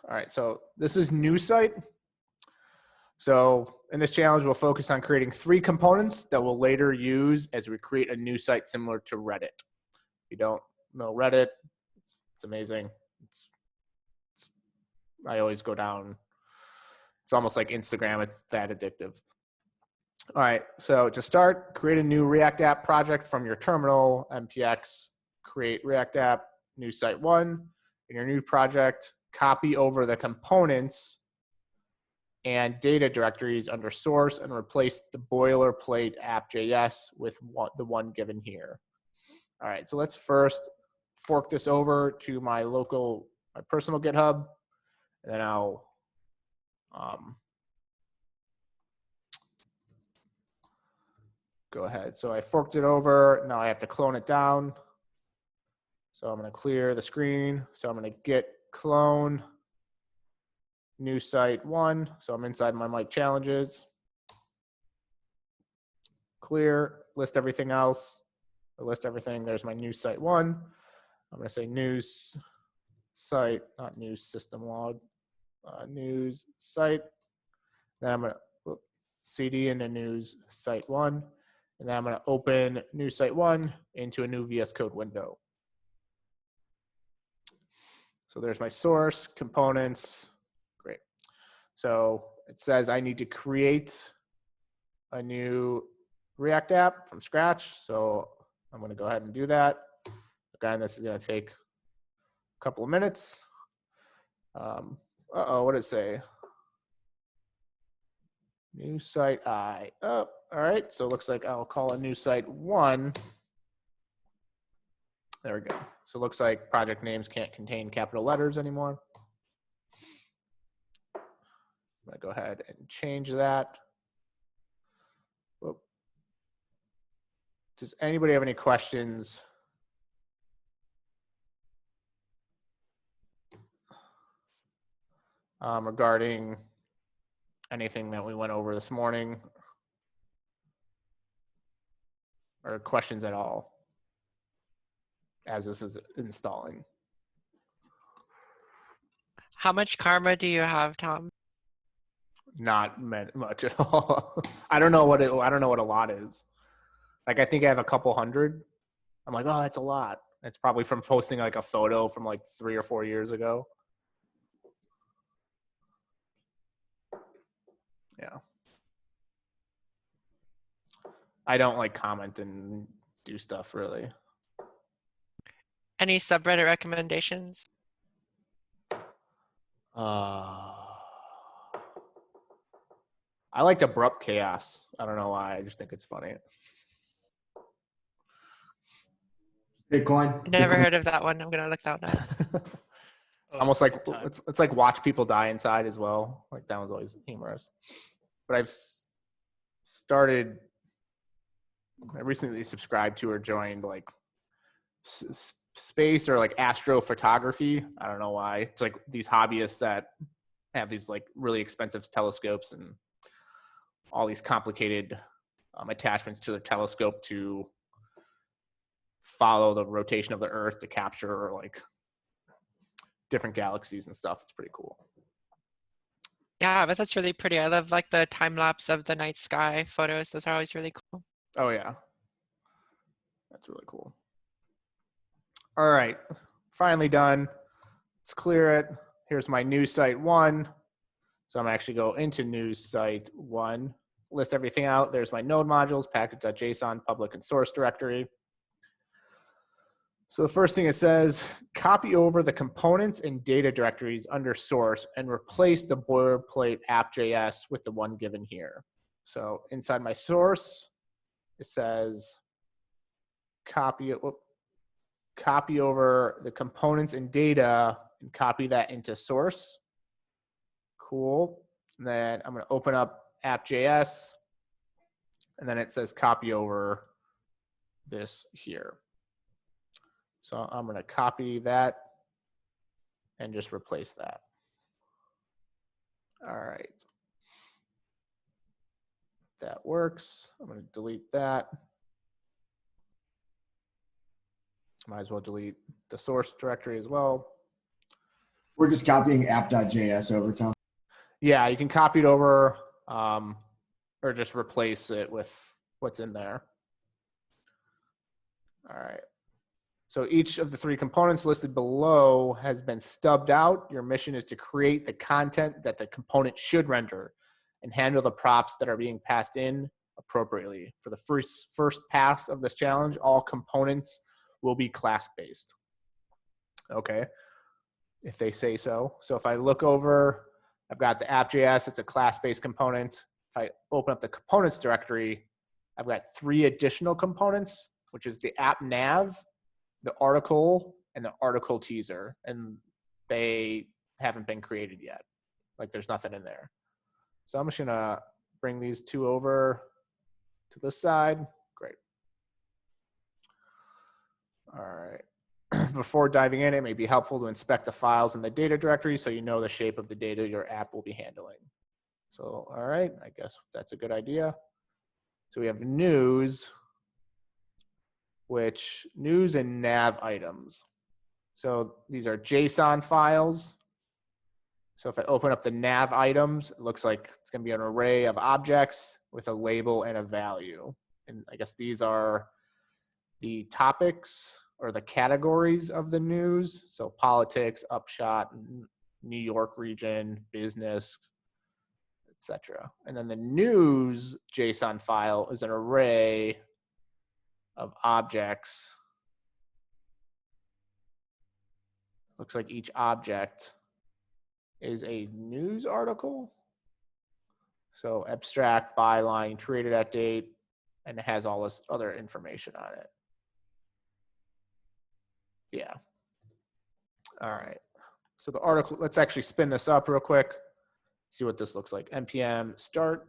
All right, so this is new site. So in this challenge, we'll focus on creating 3 components that we'll later use as we create a new site similar to Reddit. If you don't know Reddit, it's amazing. I always go down. It's almost like Instagram. It's that addictive. All right, so to start, create a new React app project from your terminal, npx, create React app, new site 1. In your new project, copy over the components and data directories under source and replace the boilerplate app.js with the one given here. All right, so let's first fork this over to my personal GitHub, and then I'll go ahead. So I forked it over. Now I have to clone it down. So I'm going to clear the screen. So I'm going to git clone new site 1. So I'm inside my Mike challenges. Clear, list everything else. List everything. There's my new site 1. I'm going to say news site, not news system log, news site. Then I'm going to cd into news site 1. And then I'm going to open new site 1 into a new VS Code window. So there's my source, components. Great. So it says I need to create a new React app from scratch. So I'm going to go ahead and do that. Again, this is going to take a couple of minutes. What did it say? New site I. Oh, all right. So it looks like I'll call a new site 1. There we go. So it looks like project names can't contain capital letters anymore. I'm going to go ahead and change that. Whoop. Does anybody have any questions regarding anything that we went over this morning, or questions at all as this is installing? How much karma do you have, Tom? Not much at all. I don't know what a lot is. Like, I think I have a couple hundred. I'm like, oh, that's a lot. It's probably from posting like a photo from like 3 or 4 years ago. Yeah. I don't like comment and do stuff really. Any subreddit recommendations? I liked Abrupt Chaos. I don't know why. I just think it's funny. Bitcoin. Never heard of that one. I'm gonna look that one up. Almost like it's like watch people die inside as well. Like that one's always humorous. But I recently subscribed to or joined like space or like astrophotography. I don't know why. It's like these hobbyists that have these like really expensive telescopes and all these complicated attachments to the telescope to follow the rotation of the Earth to capture like different galaxies and stuff. It's pretty cool. Yeah, but that's really pretty. I love like the time lapse of the night sky photos. Those are always really cool. Oh yeah, that's really cool. All right, finally done. Let's clear it. Here's my news site 1. So I'm actually go into news site 1, list everything out. There's my node modules, package.json, public and source directory. So the first thing it says, copy over the components and data directories under source and replace the boilerplate app.js with the one given here. So inside my source, it says copy over the components and data and copy that into source. Cool. And then I'm going to open up app.js, and then it says copy over this here. So I'm going to copy that and just replace that. All right. That works. I'm going to delete that. Might as well delete the source directory as well. We're just copying app.js over, Tom. Yeah, you can copy it over or just replace it with what's in there. All right. So each of the 3 components listed below has been stubbed out. Your mission is to create the content that the component should render and handle the props that are being passed in appropriately. For the first pass of this challenge, all components will be class-based. Okay, if they say so. So if I look over, I've got the app.js, it's a class-based component. If I open up the components directory, I've got 3 additional components, which is the app nav, the article, and the article teaser. And they haven't been created yet. Like there's nothing in there. So I'm just gonna bring these 2 over to this side. Great. All right. Before diving in, it may be helpful to inspect the files in the data directory so you know the shape of the data your app will be handling. So, all right, I guess that's a good idea. So we have news, which news and nav items. So these are JSON files. So if I open up the nav items, it looks like it's going to be an array of objects with a label and a value. And I guess these are the topics or the categories of the news. So politics, upshot, New York region, business, etc. And then the news JSON file is an array of objects. Looks like each object is a news article. So abstract, byline, created at date, and it has all this other information on it. Yeah. All right. So the article, let's actually spin this up real quick. See what this looks like. npm start.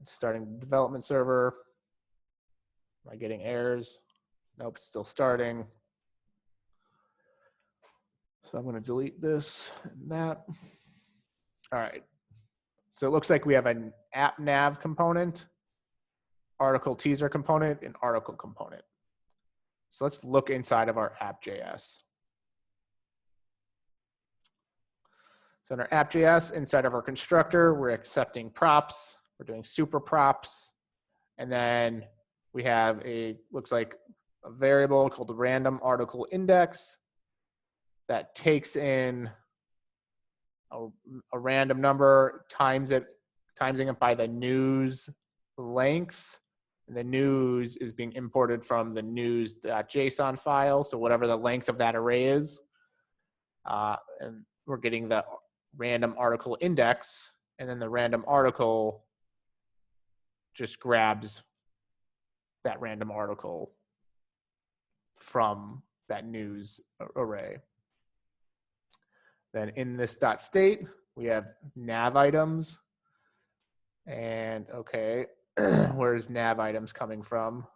Starting development server. Am I getting errors? Nope, it's still starting. So I'm going to delete this and that. All right. So it looks like we have an app nav component, article teaser component, and article component. So let's look inside of our app.js. So in our app.js, inside of our constructor, we're accepting props. We're doing super props. And then we have looks like a variable called the random article index that takes in a random number, timesing it by the news length. And the news is being imported from the news.json file. So whatever the length of that array is. And we're getting the random article index. And then the random article just grabs that random article from that news array. Then in this .state, we have nav items. And okay, where's nav items coming from?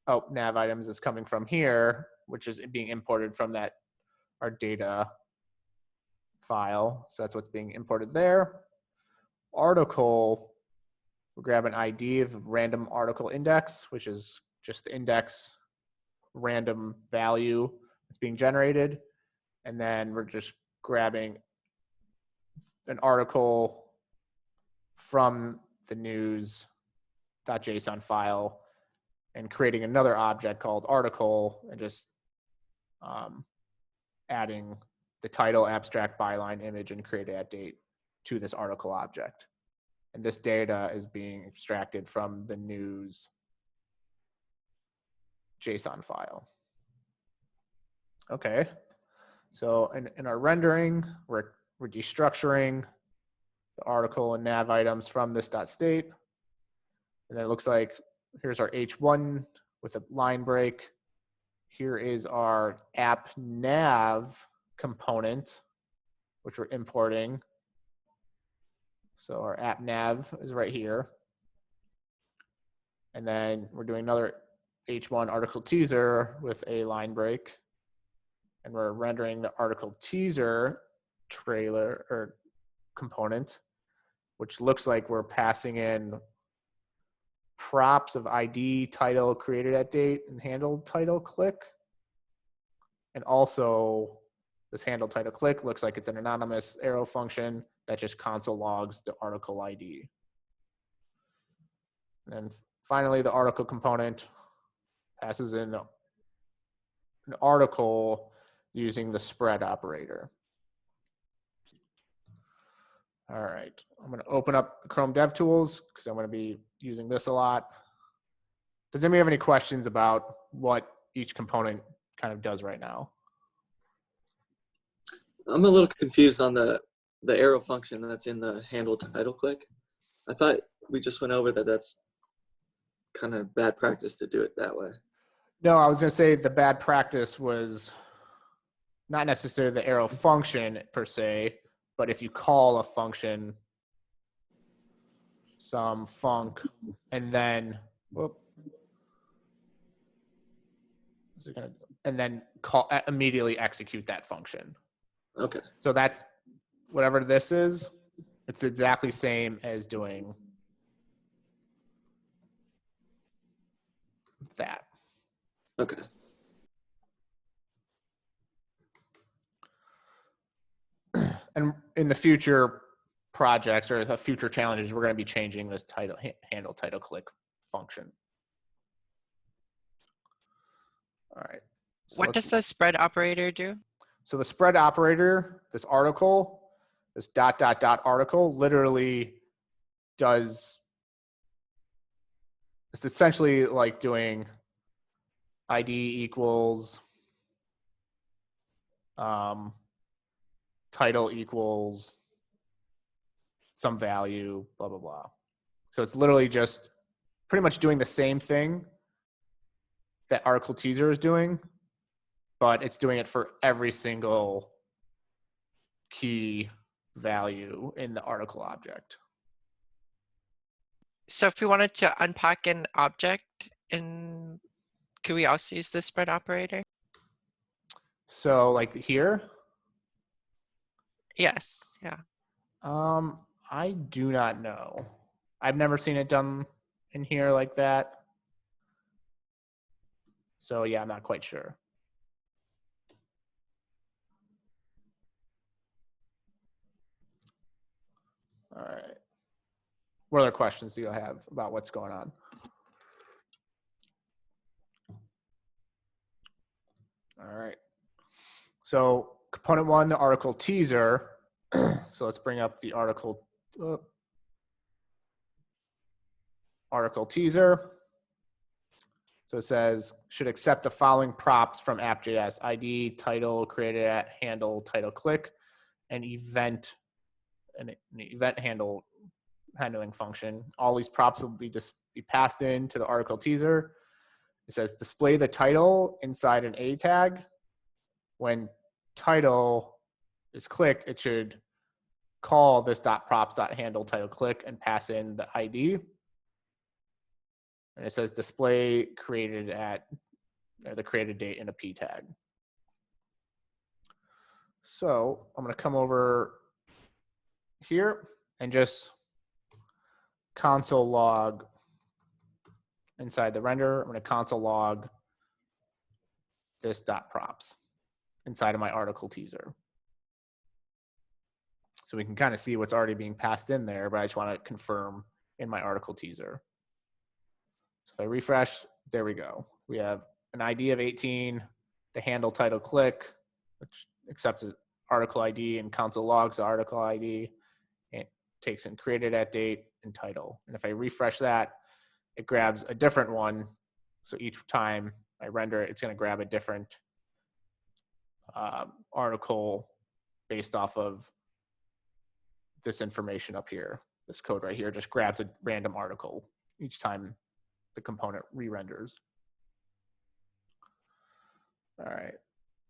Oh, nav items is coming from here, which is being imported from our data file. So that's what's being imported there. Article, we'll grab an ID of random article index, which is just the index random value that's being generated. And then we're just grabbing an article from the news.json file and creating another object called article and just adding the title, abstract, byline, image, and created at date to this article object. And this data is being extracted from the news JSON file. Okay. So in our rendering, we're destructuring the article and nav items from this .state. And then it looks like here's our H1 with a line break. Here is our app nav component, which we're importing. So our app nav is right here. And then we're doing another H1 article teaser with a line break. And we're rendering the article teaser trailer or component, which looks like we're passing in props of ID, title, created at date, and handled title click. And also this handle title click looks like it's an anonymous arrow function that just console logs the article ID. And then finally, the article component passes in an article using the spread operator. All right, I'm going to open up Chrome DevTools because I'm going to be using this a lot. Does anybody have any questions about what each component kind of does right now? I'm a little confused on the arrow function that's in the handle title click. I thought we just went over that that's kind of bad practice to do it that way. No, I was going to say the bad practice was not necessarily the arrow function per se, but if you call a function, some func, and then, whoop, and then immediately execute that function. Okay. So that's whatever this is. It's exactly same as doing that. Okay. And in the future projects or the future challenges, we're going to be changing this handle title click function. All right. So What does the spread operator do? So the spread operator, this article, this ... article literally does, it's essentially like doing ID equals title equals some value, blah, blah, blah. So it's literally just pretty much doing the same thing that article teaser is doing, but it's doing it for every single key value in the article object. So if we wanted to unpack an object, could we also use the spread operator? So like here, Yes, yeah. I do not know. I've never seen it done in here like that. So yeah, I'm not quite sure. All right. What other questions do you have about what's going on? All right. So component one, the article teaser. So let's bring up the article teaser. So it says, should accept the following props from app.js: ID, title, created at, handle, title click, and an event handling function. All these props will be passed into the article teaser. It says display the title inside an A tag. When title is clicked, it should call this .props.handle title click and pass in the ID. And it says display created at, or the created date in a P tag. So I'm going to come over here and just console log inside the render. I'm going to console log this .props inside of my article teaser. So we can kind of see what's already being passed in there, but I just want to confirm in my article teaser. So if I refresh, there we go. We have an ID of 18, the handle title click, which accepts an article ID and console logs the article ID, and takes in created at date and title. And if I refresh that, it grabs a different one. So each time I render it, it's going to grab a different article based off of this information up here. This code right here just grabs a random article each time the component re-renders. All right.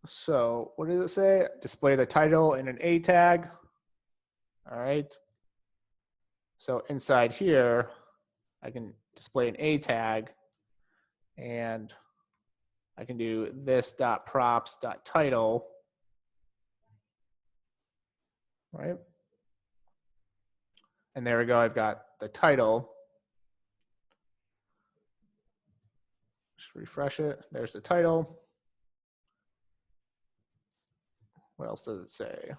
So what does it say? Display the title in an A tag. All right. So inside here, I can display an A tag, and I can do this .props.title, right? And there we go. I've got the title. Just refresh it. There's the title. what else does it say?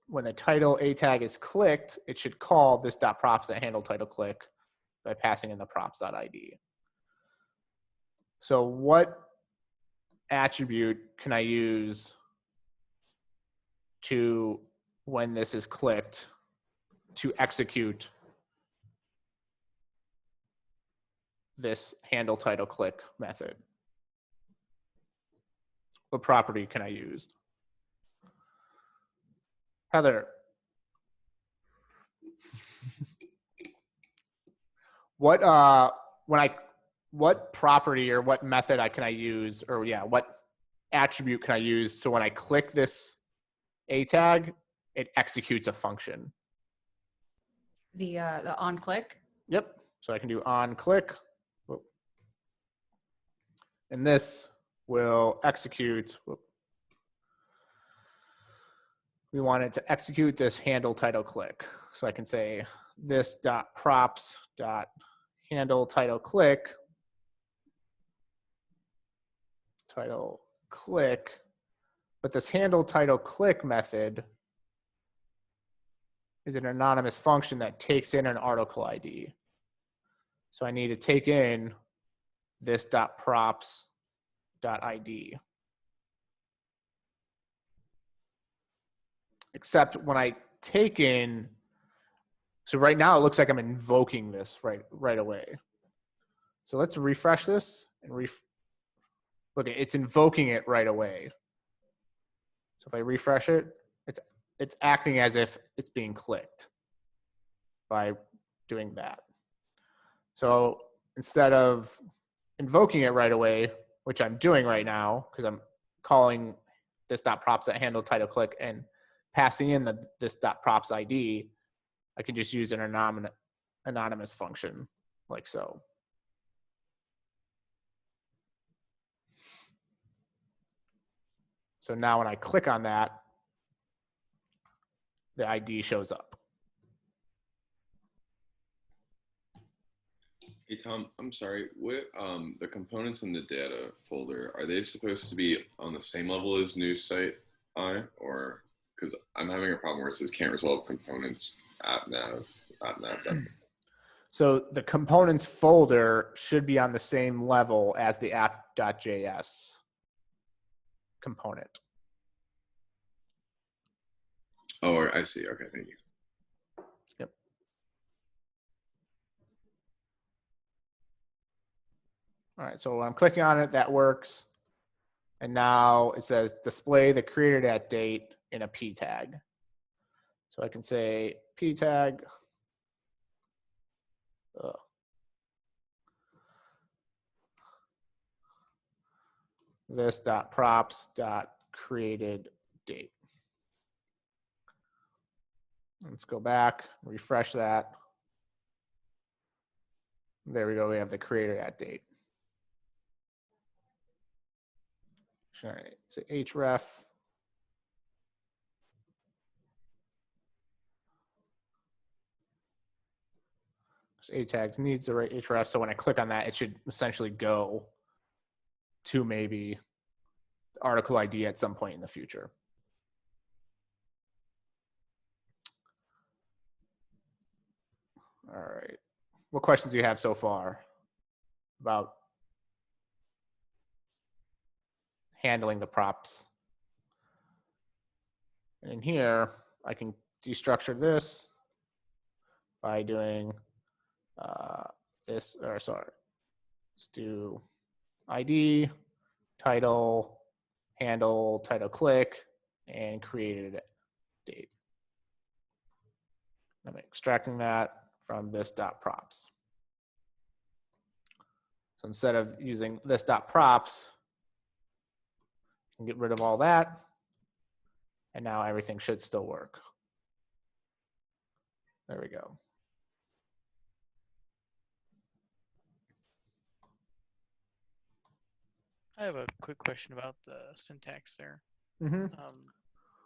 When the title A tag is clicked, it should call this dot props that handle title click by passing in the props.id. So what attribute can I use to, when this is clicked, to execute this handle title click method? What property can I use? Heather, what property or what method can I use, or what attribute can I use so when I click this A tag, it executes a function? The on click. Yep. So I can do on click, and this will execute. We want it to execute this handle title click. So I can say this dot props dot handle title click, but this handle title click method is an anonymous function that takes in an article ID. So I need to take in this dot props dot ID. Except when I take in, so right now it looks like I'm invoking this right away. So let's refresh this and look, it's invoking it right away. So if I refresh it, it's acting as if it's being clicked by doing that. So instead of invoking it right away, which I'm doing right now because I'm calling this dot props that handle title click and passing in this dot props ID, I can just use an anonymous function like so. So now when I click on that, the ID shows up. Hey Tom, I'm sorry. What the components in the data folder, are they supposed to be on the same level as new site I, or because I'm having a problem where it says can't resolve components at nav. So the components folder should be on the same level as the app.js component. Oh, I see. Okay, thank you. Yep. All right, so when I'm clicking on it, that works. And now it says display the created at date in a p tag. So I can say p tag. This dot props dot created date. Let's go back, refresh that. There we go. We have the creator at date. All right, so href. So a tags needs the right href. So when I click on that, it should essentially go to maybe article ID at some point in the future. All right. What questions do you have so far about handling the props? And in here, I can destructure this by doing this, or sorry, let's do ID, title, handle, title click, and created date. I'm extracting that from this dot props. So instead of using this dot props, I can get rid of all that. And now everything should still work. There we go. I have a quick question about the syntax there. Mm-hmm.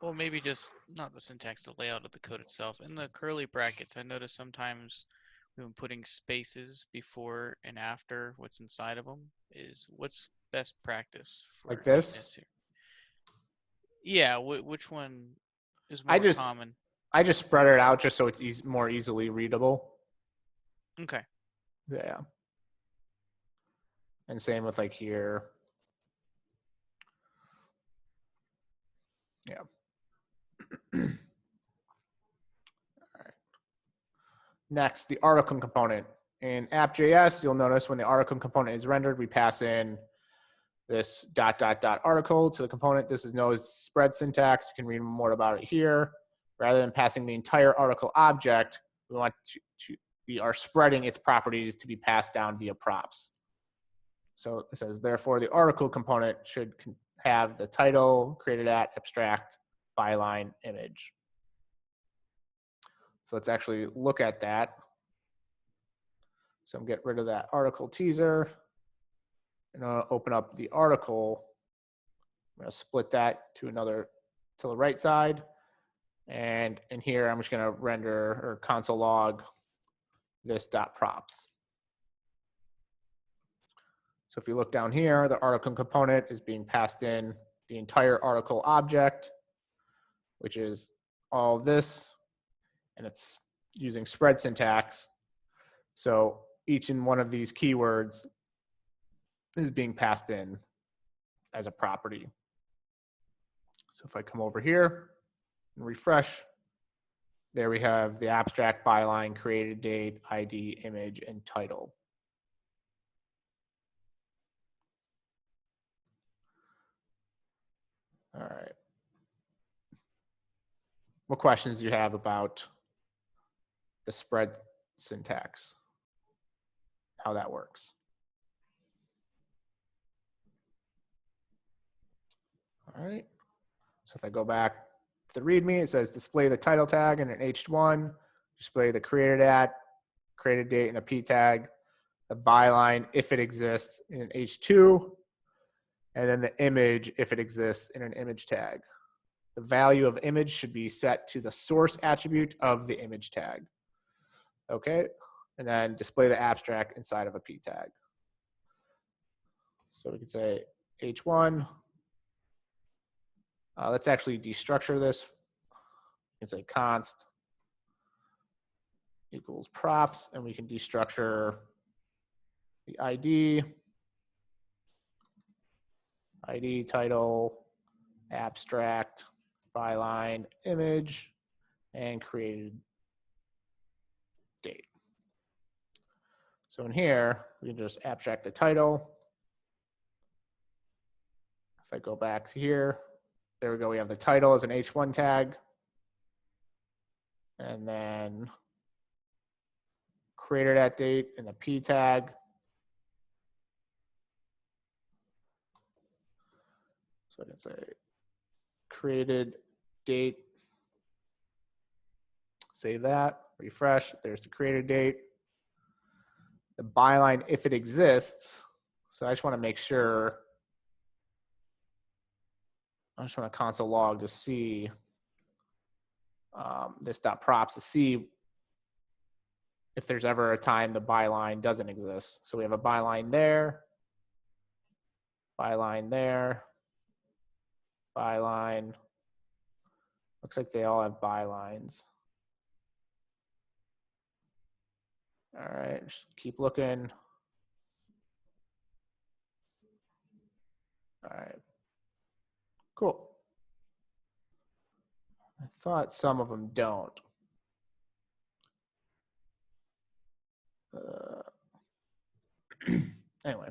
Well, maybe just not the syntax, the layout of the code itself. In the curly brackets, I notice sometimes when putting spaces before and after what's inside of them what's best practice for Like this? neatness here? Yeah, which one is I more just common? I just spread it out just so it's more easily readable. Okay. Yeah. And same with like here. Yeah. All right. Next, the article component. In app.js, you'll notice when the article component is rendered, we pass in this ... article to the component. This is known as spread syntax. You can read more about it here. Rather than passing the entire article object, we are spreading its properties to be passed down via props. So it says, therefore, the article component should have the title, created at, abstract, byline, image. So let's actually look at that. So I'm get rid of that article teaser. And I'll open up the article. I'm going to split that to the right side. And in here, I'm just going to render or console log this .props. So if you look down here, the article component is being passed in the entire article object, which is all of this, and it's using spread syntax. So each and one of these keywords is being passed in as a property. So if I come over here and refresh, there we have the abstract, byline, created date, ID, image, and title. All right. What questions do you have about the spread syntax? How that works? All right. So if I go back to the README, it says display the title tag in an H1, display the created at, created date in a P tag, the byline if it exists in an H2, and then the image if it exists in an image tag. The value of image should be set to the source attribute of the image tag. Okay, and then display the abstract inside of a P tag. So we can say H1. Let's actually destructure this. We can say const equals props, and we can destructure the ID, title, abstract, byline, image, and created date. So in here, we can just abstract the title. If I go back here, there we go. We have the title as an H1 tag. And then created at date in the P tag. So I can say created date. Save that, refresh. There's the created date. The byline, if it exists. So I just want to make sure. I just want to console log to see this .props to see if there's ever a time the byline doesn't exist. So we have a byline there, byline there, byline. Looks like they all have bylines. All right, just keep looking. All right, cool. I thought some of them don't. Anyway,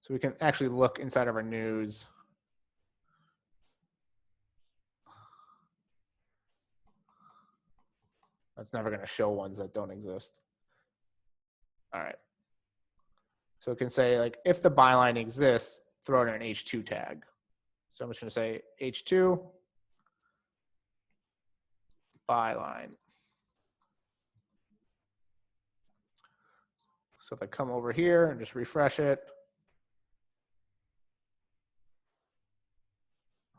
so we can actually look inside of our news. That's never going to show ones that don't exist. All right. So it can say, like, if the byline exists, throw it in an H2 tag. So I'm just going to say H2 byline. So if I come over here and just refresh it.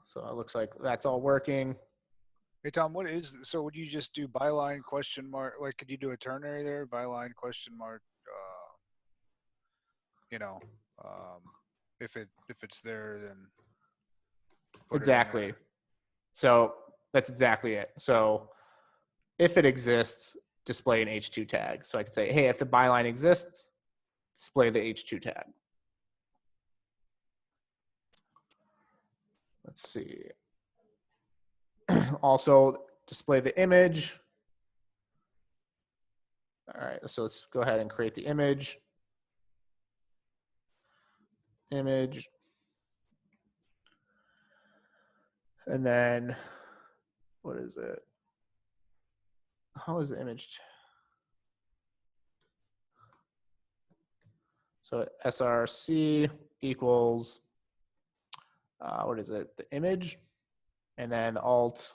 So it looks like that's all working. Hey Tom, so would you just do byline question mark? Like, could you do a ternary there? Byline question mark. You know, if it's there, then put it in Exactly. there. So that's exactly it. So if it exists, display an H2 tag. So I can say, hey, if the byline exists, display the H2 tag. Let's see. Also, display the image. All right, so let's go ahead and create the image. Image. And then, what is it? How is the image? So src equals, what is it? The image. And then alt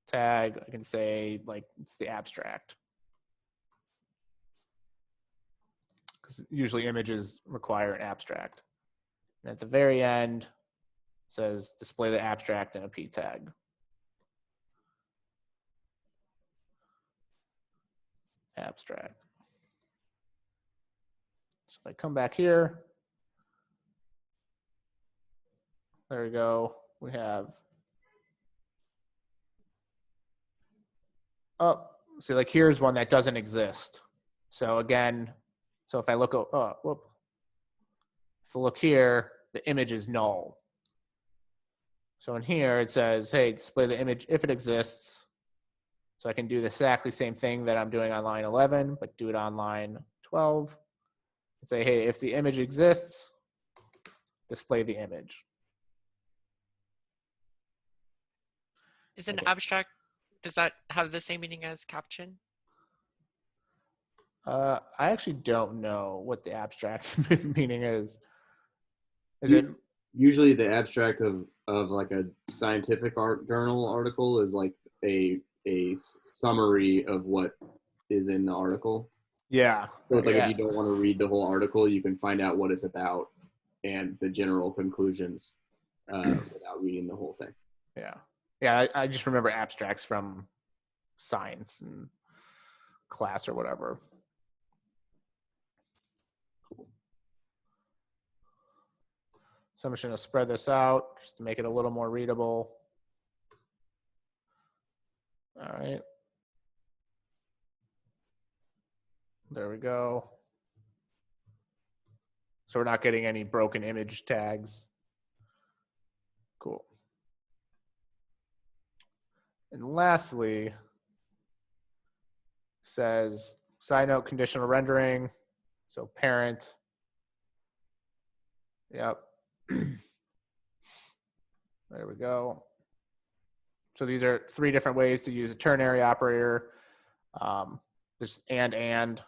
tag, I can say like it's the abstract. Because usually images require an abstract. And at the very end, it says display the abstract in a p tag. Abstract. So if I come back here, there we go. We have, oh, see, like here's one that doesn't exist. So again, so if I look, if I look here, the image is null. So in here it says, hey, display the image if it exists. So I can do the exactly same thing that I'm doing on line 11, but do it on line 12. And say, hey, if the image exists, display the image. Is an Okay. abstract, does that have the same meaning as caption? I actually don't know what the abstract meaning is. Is it? Usually the abstract of like a scientific journal article is like a summary of what is in the article. Yeah. So it's like yeah. if you don't want to read the whole article, you can find out what it's about and the general conclusions without reading the whole thing. Yeah. Yeah. I just remember abstracts from science and class or whatever. So I'm just going to spread this out just to make it a little more readable. All right. There we go. So we're not getting any broken image tags. Cool. And lastly, says side note conditional rendering. So parent. Yep. There we go. So these are 3 different ways to use a ternary operator. There's and,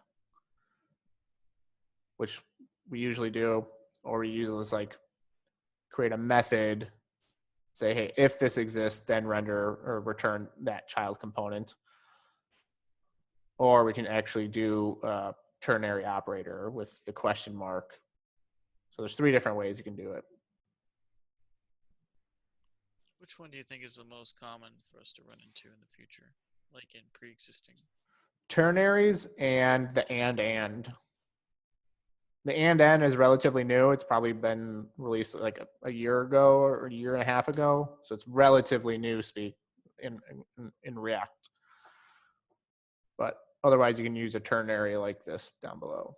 which we usually do, or we use this like create a method, say, hey, if this exists, then render or return that child component. Or we can actually do a ternary operator with the question mark. So there's 3 different ways you can do it. Which one do you think is the most common for us to run into in the future, like in pre-existing? Ternaries and the and. The and is relatively new. It's probably been released like a year ago or a year and a half ago. So it's relatively new speak in React. But otherwise, you can use a ternary like this down below.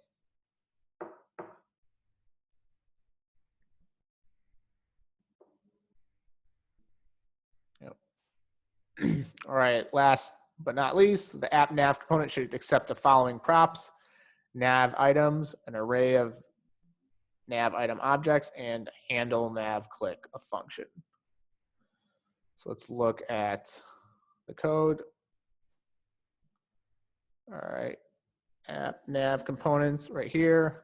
Yep. All right, last but not least, the app nav component should accept the following props: nav items, an array of nav item objects, and handle nav click, a function. So let's look at the code. All right, app nav components right here,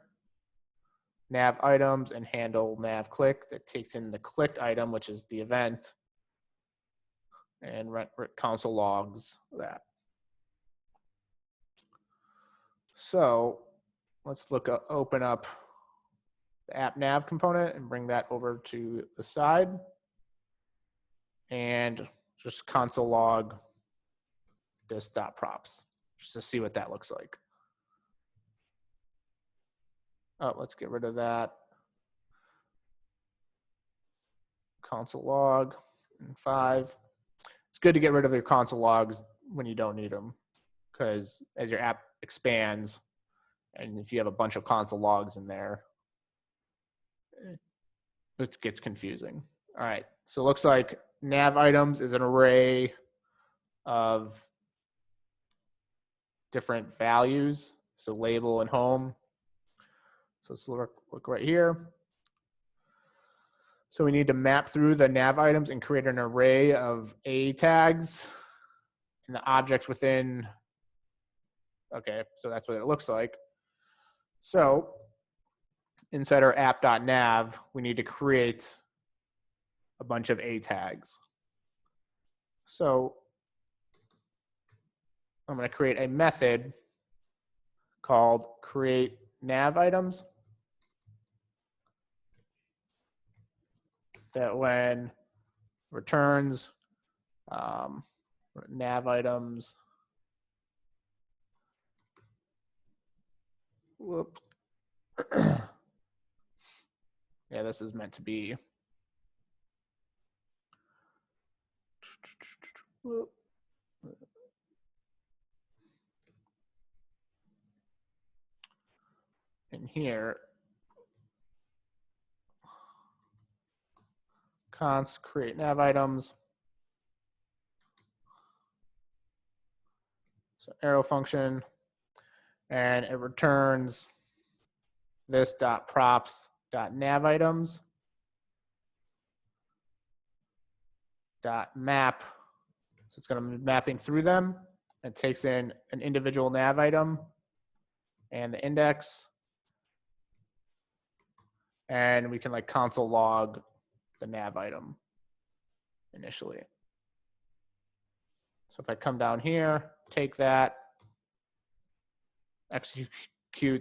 nav items and handle nav click that takes in the clicked item, which is the event, and console logs that. So let's open up the app nav component and bring that over to the side and just console log this .props just to see what that looks like. Oh, let's get rid of that. Console log. and 5. It's good to get rid of your console logs when you don't need them, because as your app expands, and if you have a bunch of console logs in there, it gets confusing. All right, so it looks like nav items is an array of different values, so label and home. So let's look right here. So we need to map through the nav items and create an array of A tags and the objects within. Okay, so that's what it looks like. So inside our app.nav, we need to create a bunch of A tags. So I'm going to create a method called create nav items that when returns nav items, whoops. Yeah, this is meant to be. In here, const create nav items. So arrow function, and it returns this dot props dot nav items dot map. So it's going to be mapping through them. It takes in an individual nav item and the index, and we can like console log the nav item initially. So if I come down here, take that, execute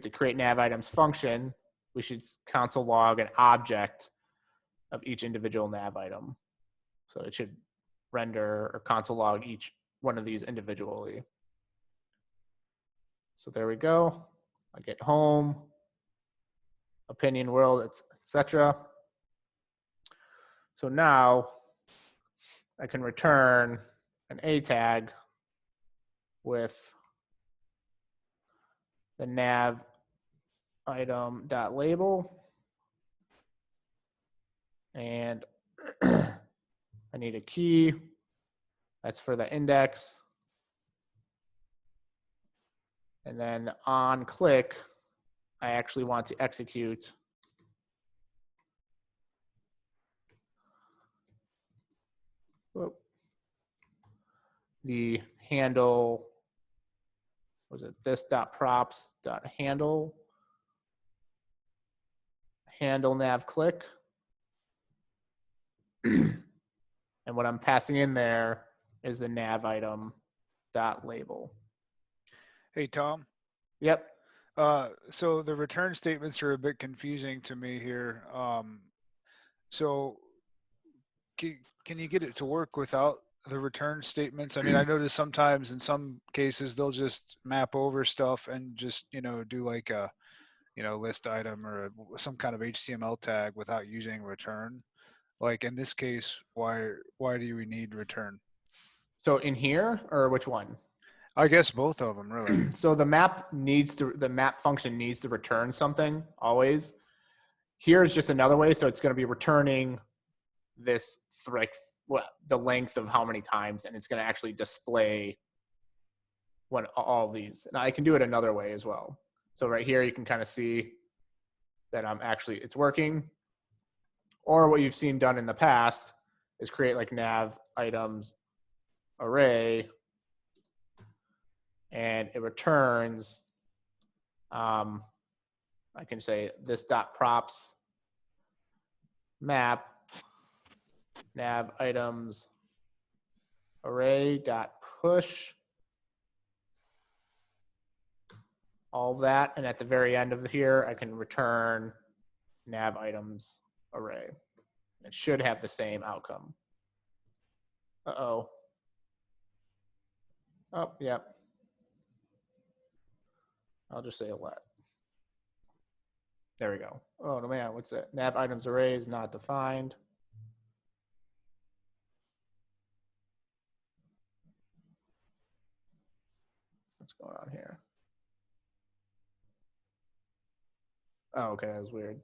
the create nav items function, we should console log an object of each individual nav item. So it should render or console log each one of these individually. So there we go. I get home, opinion, world, etc. So now I can return an A tag with the nav item dot label, and I need a key. That's for the index. And then on click, I actually want to execute the handle, was it this dot props dot handle nav click. And what I'm passing in there is the nav item dot label. Hey, Tom. Yep. So the return statements are a bit confusing to me here. So can you get it to work without the return statements? I mean, I notice sometimes in some cases they'll just map over stuff and just, do like a, list item or some kind of HTML tag without using return. Like in this case, why do we need return? So in here, or which one? I guess both of them, really. So the map function needs to return something always. Here's just another way. So it's going to be returning this the length of how many times, and it's going to actually display all these. And I can do it another way as well. So right here, you can kind of see that it's working. Or what you've seen done in the past is create like nav items array, and it returns, I can say this dot props map nav items array dot push, all that, and at the very end of here I can return nav items array. It should have the same outcome. Oh, yep. I'll just say a let. There we go. Oh no, man, what's that? Nav items array is not defined. What's going on here? Oh, okay, that was weird.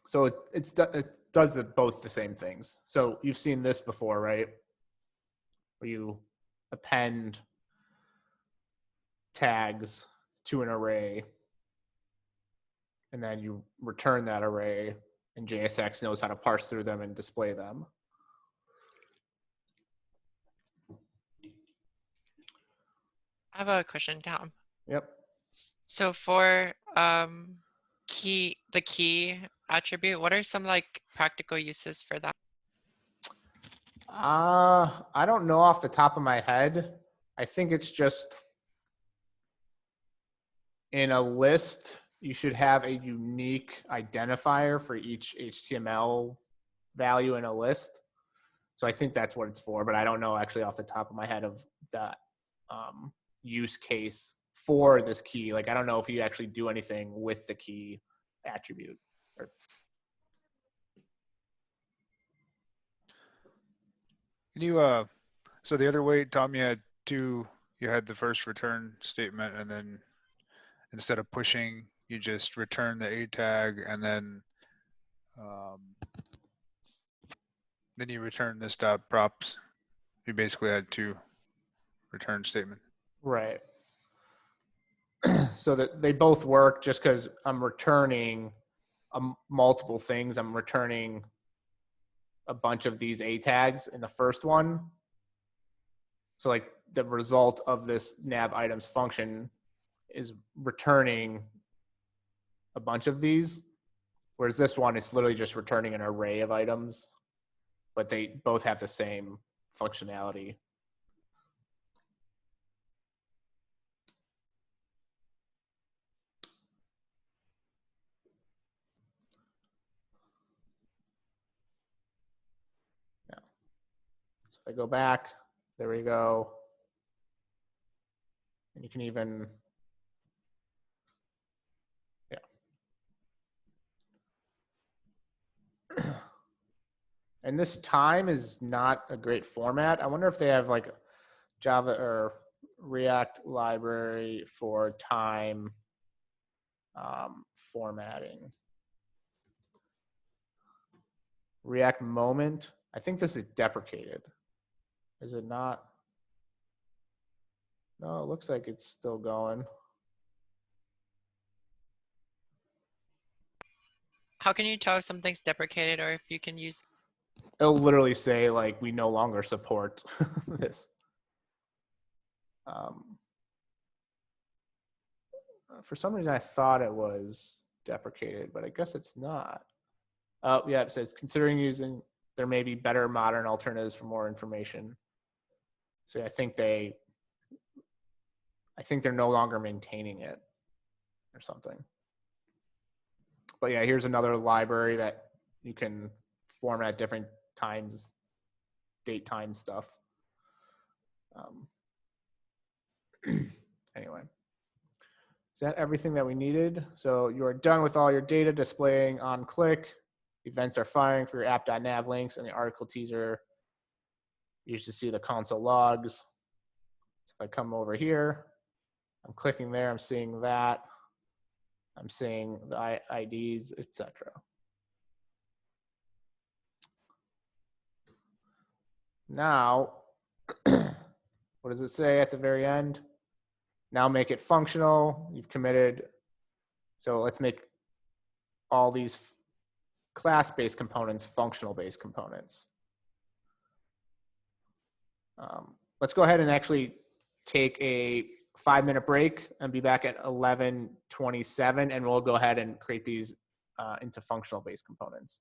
So it does both the same things. So you've seen this before, right? Where you append tags to an array, and then you return that array, and JSX knows how to parse through them and display them. I have a question, Tom. Yep. So for the key attribute, what are some like practical uses for that? I don't know off the top of my head. I think it's just in a list, you should have a unique identifier for each HTML value in a list. So I think that's what it's for, but I don't know actually off the top of my head of that use case for this key. Like, I don't know if you actually do anything with the key attribute. Can you, so the other way, Tom, you had the first return statement, and then instead of pushing, you just return the A tag, and then you return this dot props. You basically had two return statement. Right. So that they both work just because I'm returning multiple things. I'm returning a bunch of these A tags in the first one. So like the result of this nav items function is returning a bunch of these, whereas this one, it's literally just returning an array of items, but they both have the same functionality. Yeah. So if I go back, there we go. And you can even, and this time is not a great format. I wonder if they have like Java or React library for time formatting. React moment. I think this is deprecated. Is it not? No, it looks like it's still going. How can you tell if something's deprecated or if you can use? It'll literally say like, we no longer support this. For some reason, I thought it was deprecated, but I guess it's not. Oh, yeah, it says considering using, there may be better modern alternatives for more information. So I think they're no longer maintaining it or something. But yeah, here's another library that you can format different times, date time stuff. Anyway, is that everything that we needed? So you are done with all your data displaying on click. Events are firing for your app.nav links, and the article teaser. You should see the console logs. So if I come over here, I'm clicking there, I'm seeing that. I'm seeing the IDs, etc. Now, what does it say at the very end? Now make it functional. You've committed. So let's make all these class-based components functional-based components. Let's go ahead and actually take a 5-minute break and be back at 11:27, and we'll go ahead and create these into functional-based components.